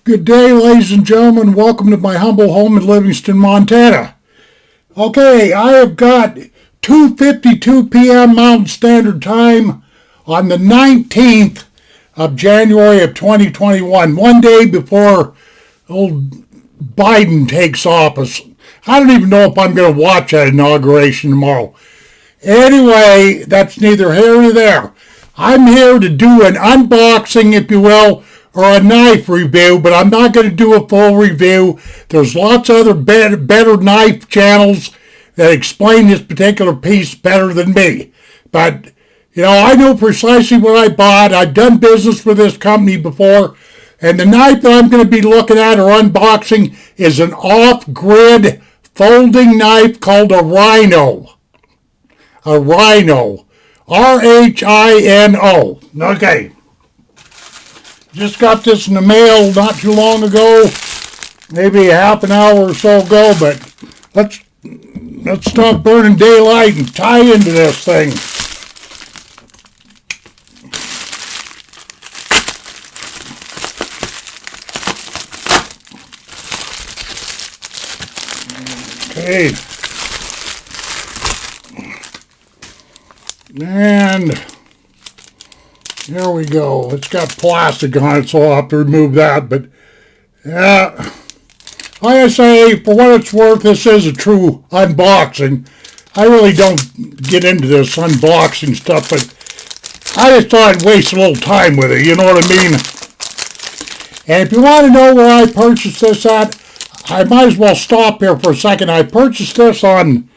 Good day, ladies and gentlemen. Welcome to my humble home in Livingston, Montana. Okay, I have got 2:52 p.m. Mountain Standard Time on the 19th of January of 2021, one day before old Biden takes office. I don't even know if I'm going to watch that inauguration tomorrow. Anyway, that's neither here nor there. I'm here to do an unboxing, if you will, or a knife review, but I'm not going to do a full review. There's lots of other better knife channels that explain this particular piece better than me. But, you know, I know precisely what I bought. I've done business with this company before, and the knife that I'm going to be looking at or unboxing is an Offgrid folding knife called a Rhino. A Rhino. R-H-I-N-O. Okay. Just got this in the mail not too long ago, maybe a half an hour or so ago, but let's stop burning daylight and tie into this thing. Okay. And here we go. It's got plastic on it, so I'll have to remove that. But, like I say, for what it's worth, this is a true unboxing. I really don't get into this unboxing stuff, but I just thought I'd waste a little time with it, you know what I mean? And if you want to know where I purchased this at, I might as well stop here for a second. I purchased this on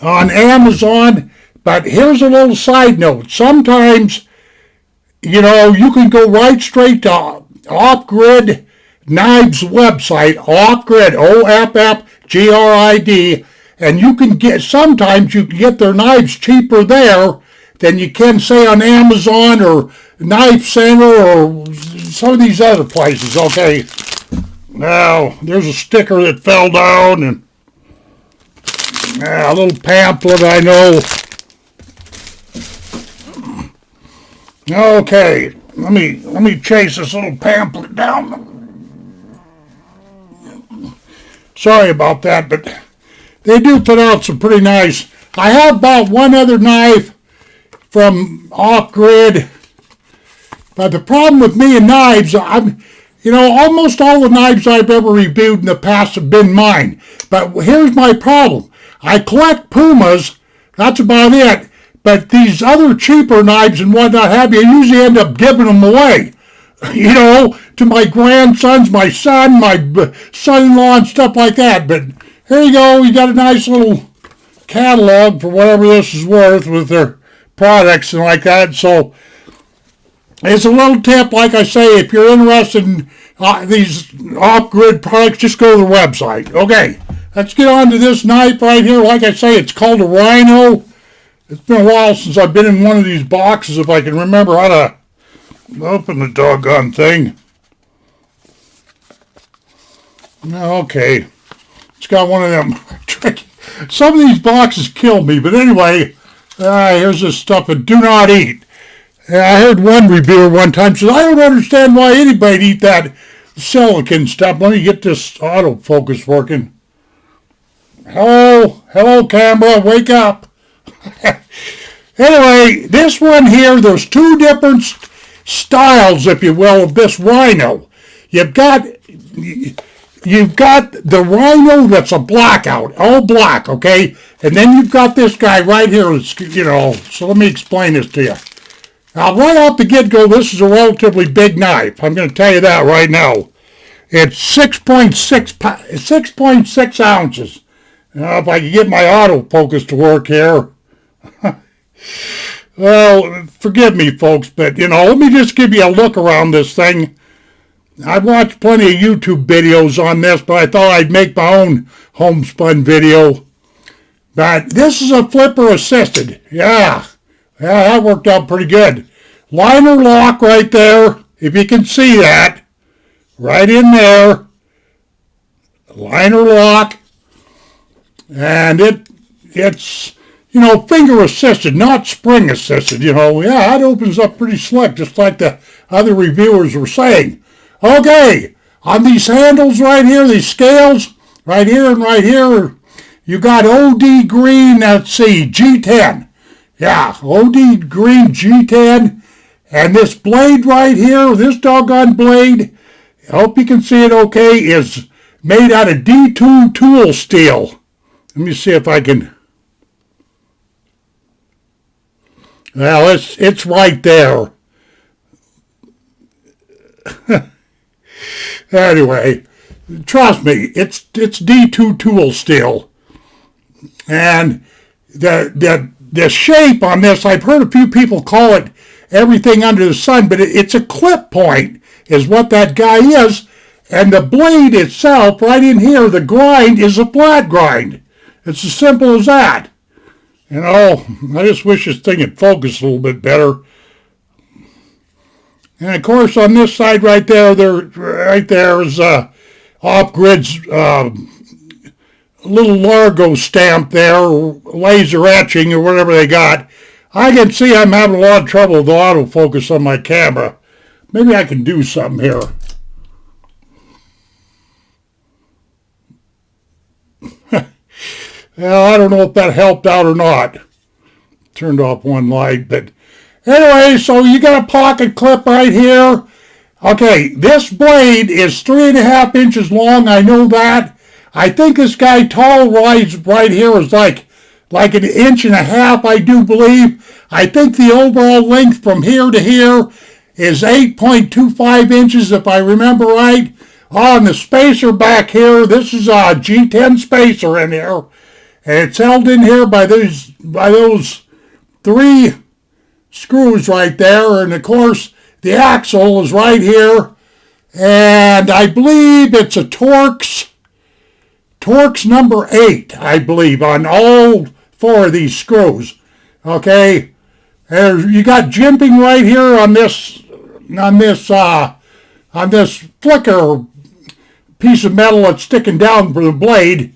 Amazon, but here's a little side note. Sometimes, you know, you can go right straight to Offgrid Knives website, Offgrid, O-F-F-G-R-I-D, and you can sometimes you can get their knives cheaper there than you can, say, on Amazon or Knife Center or some of these other places, okay? Now, there's a sticker that fell down, and a little pamphlet, I know. Okay, let me chase this little pamphlet down. Sorry about that, but they do put out some pretty nice. I have bought one other knife from Offgrid, but the problem with me and knives, you know, almost all the knives I've ever reviewed in the past have been mine. But here's my problem. I collect Pumas, that's about it. But these other cheaper knives and whatnot I usually end up giving them away. You know, to my grandsons, my son, my son-in-law and stuff like that. But here you go, you got a nice little catalog for whatever this is worth with their products and like that. So it's a little tip, like I say, if you're interested in these Offgrid products, just go to their website. Okay, let's get on to this knife right here. Like I say, it's called a Rhino. It's been a while since I've been in one of these boxes, if I can remember how to open the doggone thing. Okay, it's got one of them tricky. Some of these boxes kill me, but anyway, here's this stuff that do not eat. I heard one reviewer one time said, I don't understand why anybody'd eat that silicon stuff. Let me get this autofocus working. Hello, camera, wake up. Anyway, this one here, there's two different styles, if you will, of this Rhino. You've got the Rhino that's a blackout, all black, okay? And then you've got this guy right here, you know, so let me explain this to you. Now, right off the get-go, this is a relatively big knife. I'm going to tell you that right now. It's 6.6 ounces. Now, if I can get my autofocus to work here. Well, forgive me, folks, but, you know, let me just give you a look around this thing. I've watched plenty of YouTube videos on this, but I thought I'd make my own homespun video. But this is a flipper assisted. Yeah, that worked out pretty good. Liner lock right there, if you can see that. Right in there. Liner lock. And it's, you know, finger assisted, not spring assisted, you know. Yeah, that opens up pretty slick, just like the other reviewers were saying. Okay, On these handles right here, these scales, right here and right here, you got OD green, let's see, G10. Yeah, OD green G10. And this blade right here, this doggone blade, I hope you can see it okay, is made out of D2 tool steel. Let me see if I can. Well, it's right there. Anyway, trust me, it's D2 tool steel. And the shape on this, I've heard a few people call it everything under the sun, but it's a clip point is what that guy is. And the blade itself, right in here, the grind is a flat grind. It's as simple as that. You know, I just wish this thing had focused a little bit better. And of course, on this side right there is Offgrid's little Largo stamp there, laser etching or whatever they got. I can see I'm having a lot of trouble with the autofocus on my camera. Maybe I can do something here. Well, I don't know if that helped out or not. Turned off one light, but anyway, so you got a pocket clip right here. Okay, this blade is 3.5 inches long. I know that. I think this guy tall rise right here is like 1.5 inches, I do believe. I think the overall length from here to here is 8.25 inches, if I remember right. Oh, and the spacer back here, this is a G10 spacer in here. And it's held in here by those 3 screws right there. And of course, the axle is right here. And I believe it's a Torx number 8, I believe, on all 4 of these screws. Okay. You got jimping right here on this flicker piece of metal that's sticking down for the blade.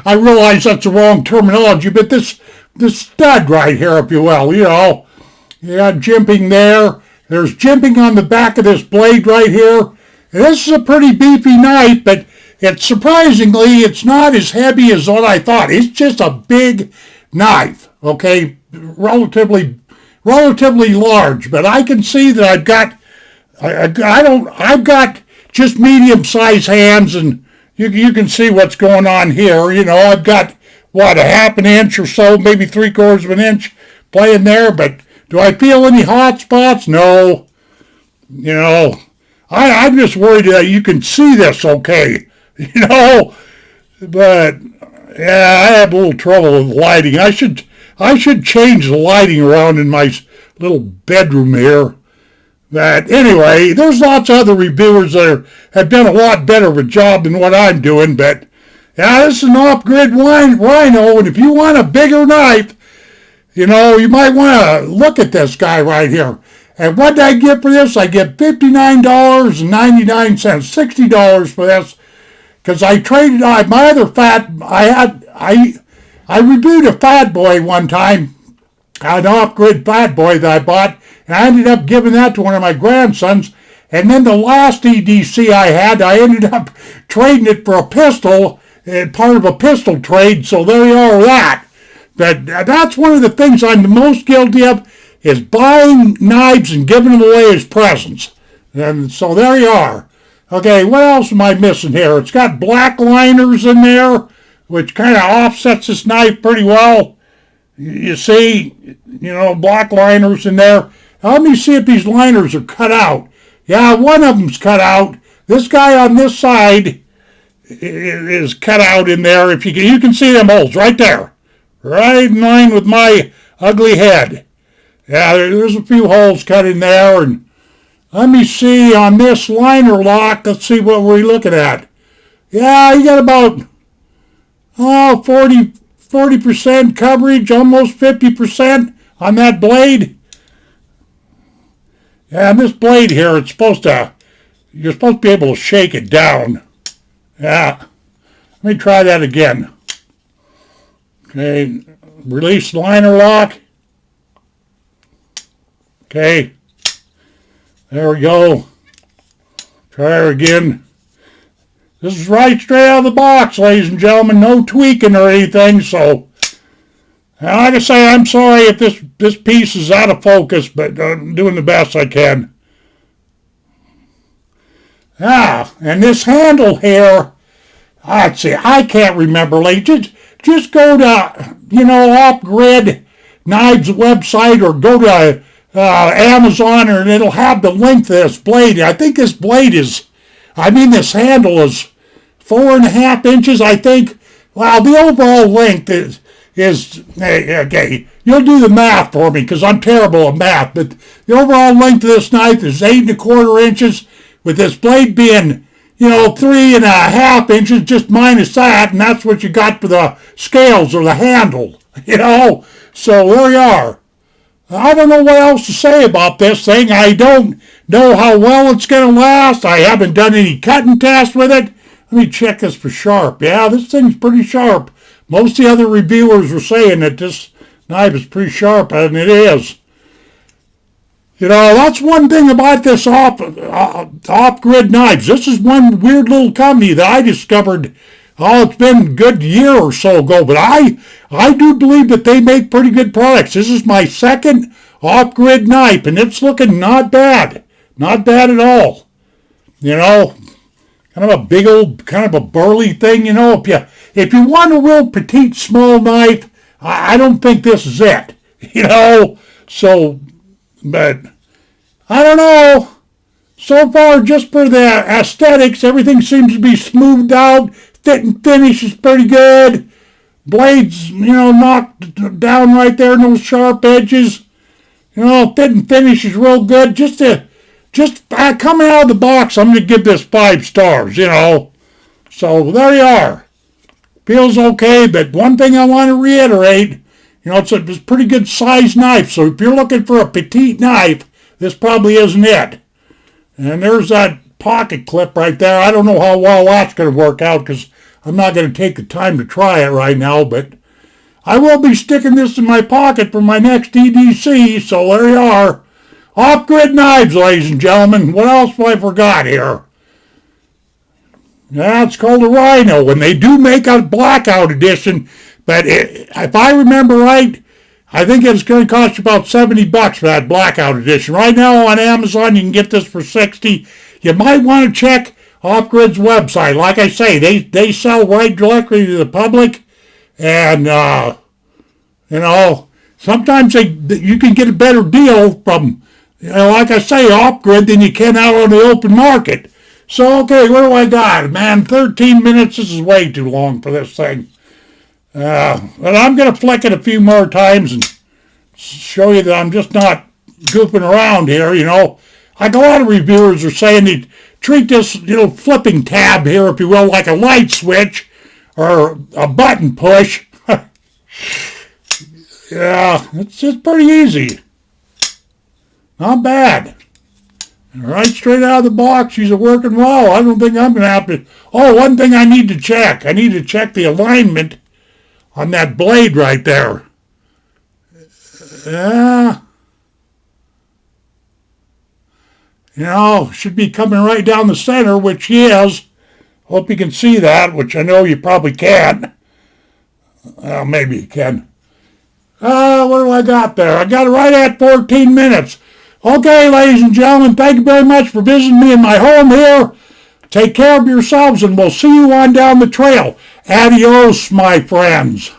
I realize that's the wrong terminology, but this stud right here, if you will, you know, you got jimping there. There's jimping on the back of this blade right here. And this is a pretty beefy knife, but surprisingly, it's not as heavy as what I thought. It's just a big knife, okay, relatively large. But I can see that I've got just medium-sized hands, and you can see what's going on here. You know, I've got, what, 1/2 inch or so, maybe 3/4 inch playing there, but do I feel any hot spots? No. You know, I'm just worried that you can see this okay, you know, but yeah, I have a little trouble with lighting. I should change the lighting around in my little bedroom here. But anyway, there's lots of other reviewers that have done a lot better of a job than what I'm doing. But yeah, this is an Offgrid Rhino, and if you want a bigger knife, you know, you might want to look at this guy right here. And what did I get for this? I get $59.99, $60 for this, because I traded on my other I reviewed a Fat Boy one time, an Offgrid Fat Boy that I bought. And I ended up giving that to one of my grandsons. And then the last EDC I had, I ended up trading it for a pistol, part of a pistol trade. So there you are with that. But that's one of the things I'm the most guilty of, is buying knives and giving them away as presents. And so there you are. Okay, what else am I missing here? It's got black liners in there, which kind of offsets this knife pretty well. You see, you know, black liners in there. Now, let me see if these liners are cut out. Yeah, one of them's cut out. This guy on this side is cut out in there. If you can see them holes right there. Right in line with my ugly head. Yeah, there's a few holes cut in there. And let me see on this liner lock. Let's see what we're looking at. Yeah, you got about 40% coverage, almost 50% on that blade. Yeah, and this blade here, you're supposed to be able to shake it down. Yeah. Let me try that again. Okay, release liner lock. Okay. There we go. Try her again. This is right straight out of the box, ladies and gentlemen. No tweaking or anything, so... Like I say, I'm sorry if this piece is out of focus, but I'm doing the best I can. And this handle here, let's see, I can't remember, ladies. Just go to, Offgrid Knives website or go to Amazon and it'll have the length of this blade. I think this blade this handle is 4.5 inches, I think. Well, the overall length is okay, you'll do the math for me because I'm terrible at math, but the overall length of this knife is 8.25 inches, with this blade being, 3.5 inches, just minus that, and that's what you got for the scales or the handle, So there you are. I don't know what else to say about this thing. I don't know how well it's going to last. I haven't done any cutting tests with it. Let me check this for sharp. Yeah, this thing's pretty sharp. Most of the other reviewers were saying that this knife is pretty sharp, and it is. That's one thing about this Offgrid knives. This is one weird little company that I discovered, it's been a good year or so ago, but I do believe that they make pretty good products. This is my second Offgrid knife, and it's looking not bad. Not bad at all. Kind of a big old, kind of a burly thing, If you want a real petite, small knife, I don't think this is it, So, but I don't know. So far, just for the aesthetics, everything seems to be smoothed out. Fit and finish is pretty good. Blades, knocked down right there, no sharp edges. Fit and finish is real good. Just coming out of the box, I'm going to give this 5 stars, So there you are. Feels okay, but one thing I want to reiterate, it's a pretty good sized knife. So if you're looking for a petite knife, this probably isn't it. And there's that pocket clip right there. I don't know how well that's going to work out because I'm not going to take the time to try it right now, but I will be sticking this in my pocket for my next EDC, so there you are. Offgrid knives, ladies and gentlemen. What else have I forgot here? Yeah, it's called a Rhino, and they do make a blackout edition, but if I remember right, I think it's going to cost you about $70 for that blackout edition. Right now on Amazon, you can get this for $60. You might want to check Offgrid's website. Like I say, they sell right directly to the public, and sometimes you can get a better deal from, like I say, Offgrid than you can out on the open market. So, okay, what do I got? Man, 13 minutes, this is way too long for this thing. But I'm going to flick it a few more times and show you that I'm just not goofing around here, Like a lot of reviewers are saying they treat this, flipping tab here, if you will, like a light switch or a button push. Yeah, it's just pretty easy. Not bad. Right straight out of the box, she's working well. I don't think I'm going to have to... Oh, one thing I need to check. I need to check the alignment on that blade right there. Yeah. Should be coming right down the center, which he is. Hope you can see that, which I know you probably can. Well, maybe you can. What do I got there? I got it right at 14 minutes. Okay, ladies and gentlemen, thank you very much for visiting me in my home here. Take care of yourselves, and we'll see you on down the trail. Adios, my friends.